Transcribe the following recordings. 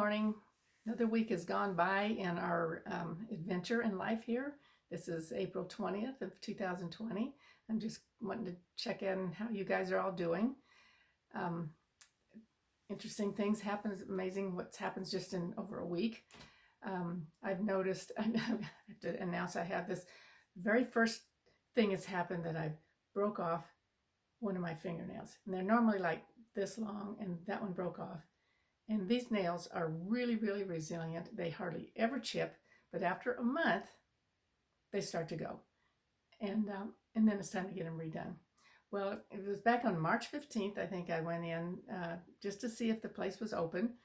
morning. Another week has gone by in our adventure in life here. This is April 20th of 2020. I'm just wanting to check in how you guys are all doing. Um, Interesting things happen. It's amazing what happens just in over a week. I've noticed, I have to announce I have this very first thing has happened that I broke off one of my fingernails. And they're normally like this long, and that one broke off. And these nails are really, really resilient. They hardly ever chip, but after a month, they start to go. And then it's time to get them redone. Well, it was back on March 15th, I think I went in just to see if the place was open.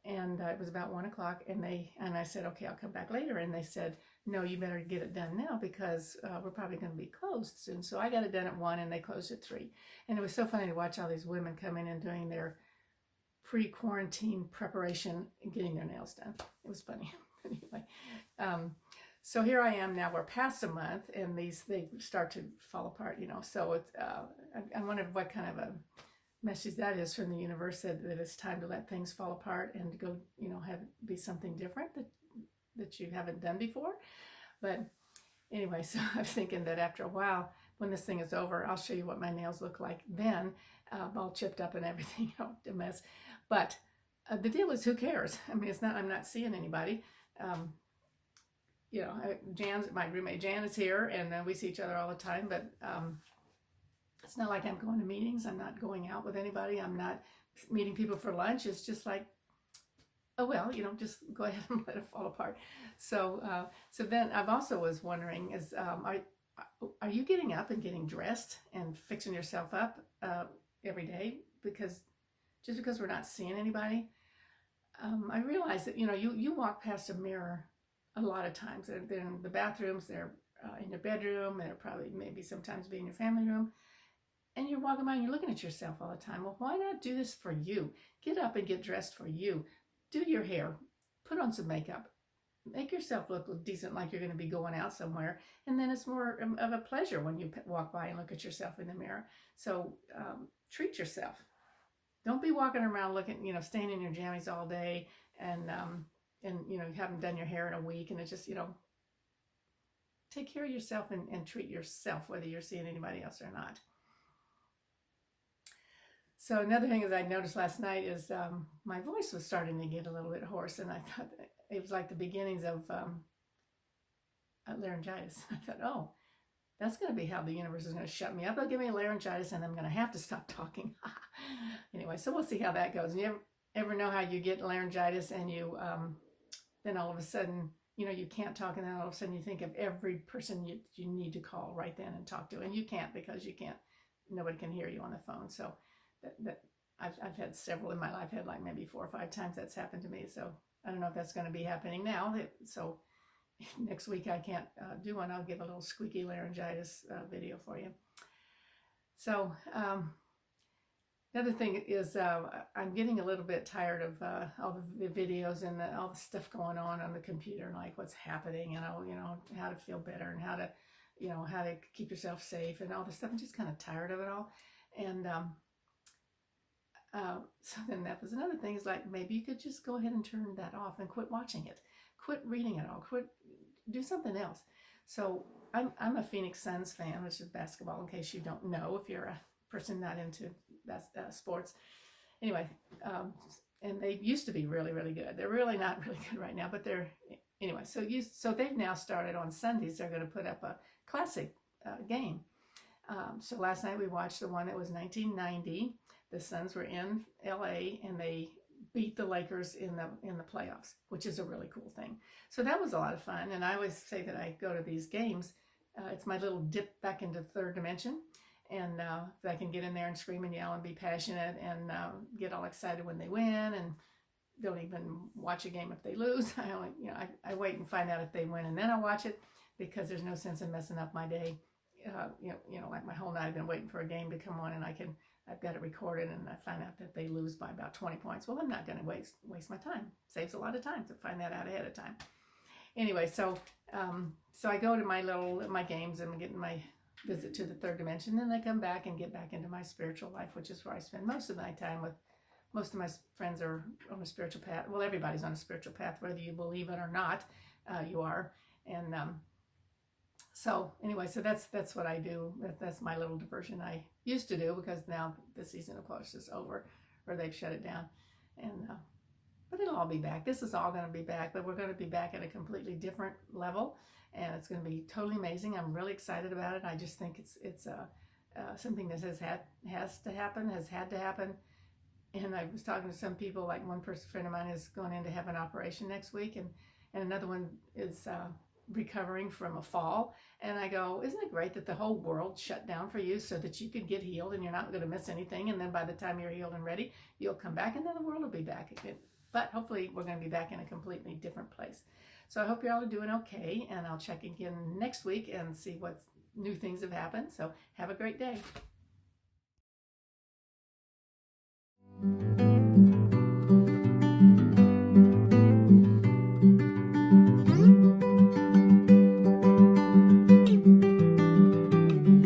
And it was about 1 o'clock, and I said, okay, I'll come back later. And they said, no, you better get it done now because we're probably going to be closed soon. So I got it done at 1, and they closed at 3. And it was so funny to watch all these women come in and doing their pre-quarantine preparation and getting their nails done. It was funny. Anyway, so here I am now. We're past a month, and they start to fall apart. So it's I wondered what kind of a message that is from the universe that it's time to let things fall apart and go, have be something different that you haven't done before. But anyway, so I'm thinking that after a while, when this thing is over, I'll show you what my nails look like then, all chipped up and everything, a mess. But the deal is, who cares? I mean, I'm not seeing anybody. My roommate Jan is here, and we see each other all the time, but it's not like I'm going to meetings. I'm not going out with anybody. I'm not meeting people for lunch. It's just like, oh, well, just go ahead and let it fall apart. So then I've also was wondering are you getting up and getting dressed and fixing yourself up every day? Because we're not seeing anybody, I realize that, you walk past a mirror a lot of times. They're in the bathrooms, they're in your bedroom, they're probably maybe sometimes be in your family room. And you're walking by and you're looking at yourself all the time. Well, why not do this for you? Get up and get dressed for you. Do your hair. Put on some makeup. Make yourself look decent, like you're going to be going out somewhere. And then it's more of a pleasure when you walk by and look at yourself in the mirror. So treat yourself. Don't be walking around looking, staying in your jammies all day and you haven't done your hair in a week. And it's just, take care of yourself and treat yourself, whether you're seeing anybody else or not. So another thing is I noticed last night is my voice was starting to get a little bit hoarse, and I thought it was like the beginnings of laryngitis. I thought, oh, that's going to be how the universe is going to shut me up. They'll give me laryngitis, and I'm going to have to stop talking. Anyway, so we'll see how that goes. And you ever know how you get laryngitis and you then all of a sudden, you can't talk, and then all of a sudden you think of every person you need to call right then and talk to, and you can't because nobody can hear you on the phone. So that I've had several in my life. I've had like maybe 4 or 5 times that's happened to me. So I don't know if that's going to be happening now. So next week I can't do one. I'll give a little squeaky laryngitis video for you. So another thing is I'm getting a little bit tired of all the videos and all the stuff going on the computer, and like what's happening, and how to feel better and how to keep yourself safe and all this stuff. I'm just kind of tired of it all. And so then that was another thing, is like, maybe you could just go ahead and turn that off and quit watching it, quit reading it all, do something else. So I'm a Phoenix Suns fan, which is basketball, in case you don't know, if you're a person not into sports. Anyway, and they used to be really, really good. They're really not really good right now, but anyway. So they've now started on Sundays. They're going to put up a classic game. So last night we watched the one that was 1990. The Suns were in LA and they beat the Lakers in the playoffs, which is a really cool thing. So that was a lot of fun. And I always say that I go to these games. It's my little dip back into the third dimension. And I can get in there and scream and yell and be passionate and get all excited when they win, and don't even watch a game if they lose. I wait and find out if they win, and then I watch it, because there's no sense in messing up my day. Like my whole night I've been waiting for a game to come on, and I've got it recorded, and I find out that they lose by about 20 points. Well, I'm not going to waste my time. Saves a lot of time to find that out ahead of time. Anyway, so I go to my games and I'm getting my visit to the third dimension. Then I come back and get back into my spiritual life, which is where I spend most of my time most of my friends are on a spiritual path. Well, everybody's on a spiritual path, whether you believe it or not, you are. And so anyway, so that's what I do. That's my little diversion I used to do, because now the season of course is over, or they've shut it down. And but it'll all be back. This is all going to be back, but we're going to be back at a completely different level, and it's going to be totally amazing. I'm really excited about it. I just think it's something that has had to happen. And I was talking to some people, like one friend of mine is going in to have an operation next week, and another one is recovering from a fall. And I go, isn't it great that the whole world shut down for you so that you could get healed and you're not going to miss anything? And then by the time you're healed and ready, you'll come back, and then the world will be back again. But hopefully we're going to be back in a completely different place. So I hope you all are doing okay, and I'll check again next week and see what new things have happened. So have a great day.